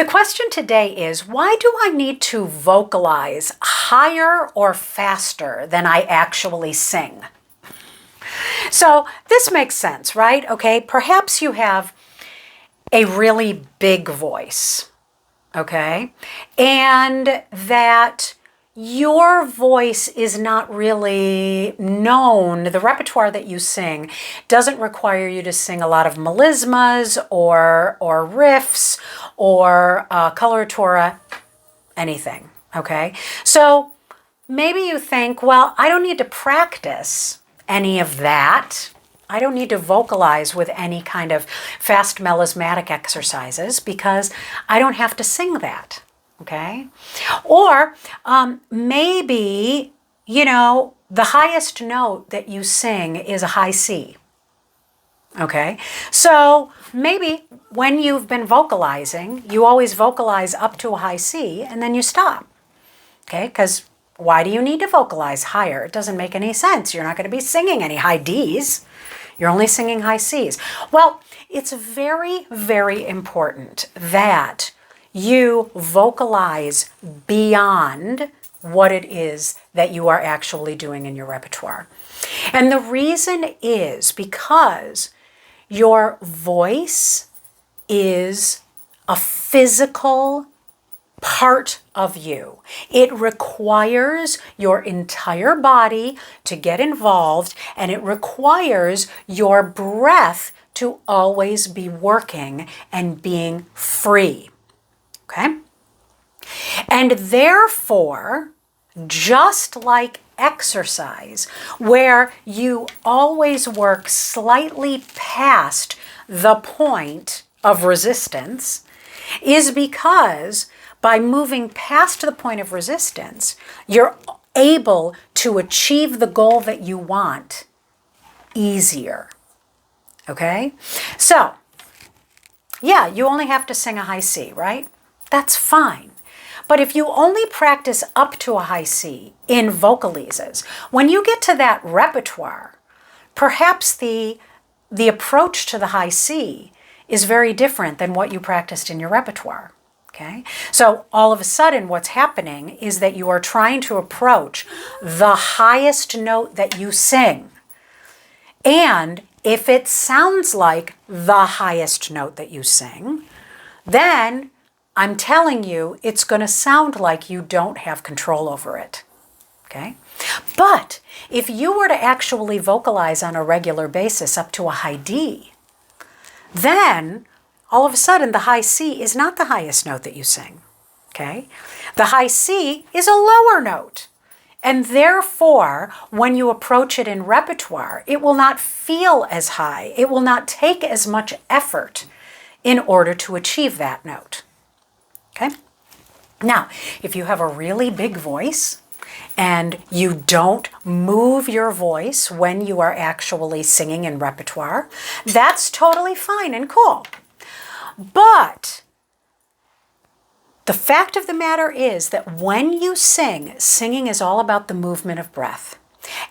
The question today is, why do I need to vocalize higher or faster than I actually sing? So this makes sense, right? Okay, perhaps you have a really big voice, okay? And that your voice is not really known. The repertoire that you sing doesn't require you to sing a lot of melismas or riffs or coloratura, anything, okay? So maybe you think, well, I don't need to practice any of that. I don't need to vocalize with any kind of fast melismatic exercises because I don't have to sing that. Okay? Or maybe, the highest note that you sing is a high C. Okay? So maybe when you've been vocalizing, you always vocalize up to a high C and then you stop. Okay? Because why do you need to vocalize higher? It doesn't make any sense. You're not going to be singing any high Ds. You're only singing high Cs. Well, it's very, very important that you vocalize beyond what it is that you are actually doing in your repertoire. And the reason is because your voice is a physical part of you. It requires your entire body to get involved, and it requires your breath to always be working and being free. Okay? And therefore, just like exercise, where you always work slightly past the point of resistance, is because by moving past the point of resistance, you're able to achieve the goal that you want easier. Okay? So, yeah, you only have to sing a high C, right? That's fine. But if you only practice up to a high C in vocalises, when you get to that repertoire, perhaps the approach to the high C is very different than what you practiced in your repertoire. Okay? So all of a sudden what's happening is that you are trying to approach the highest note that you sing. And if it sounds like the highest note that you sing, then I'm telling you, it's going to sound like you don't have control over it, okay? But if you were to actually vocalize on a regular basis up to a high D, then all of a sudden the high C is not the highest note that you sing, okay? The high C is a lower note. And therefore, when you approach it in repertoire, it will not feel as high. It will not take as much effort in order to achieve that note. Okay? Now, if you have a really big voice and you don't move your voice when you are actually singing in repertoire, that's totally fine and cool. But the fact of the matter is that when you sing, singing is all about the movement of breath.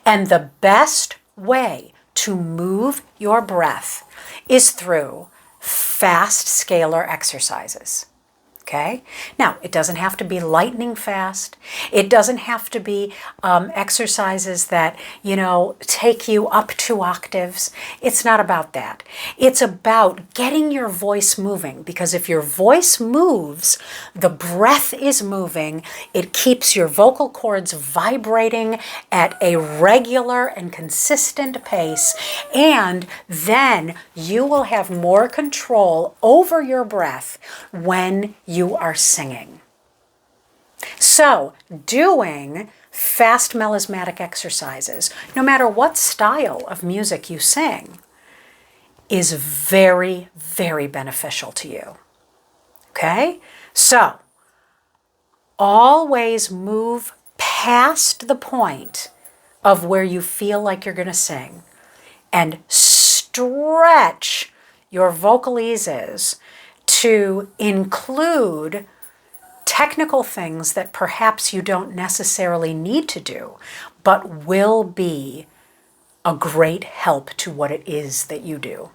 And the best way to move your breath is through fast scalar exercises. Okay? Now, it doesn't have to be lightning fast. It doesn't have to be exercises that, take you up 2 octaves. It's not about that. It's about getting your voice moving, because if your voice moves, the breath is moving. It keeps your vocal cords vibrating at a regular and consistent pace, and then you will have more control over your breath when you are singing. So, doing fast melismatic exercises, no matter what style of music you sing, is very, very beneficial to you. Okay? So, always move past the point of where you feel like you're going to sing and stretch your vocalises to include technical things that perhaps you don't necessarily need to do, but will be a great help to what it is that you do.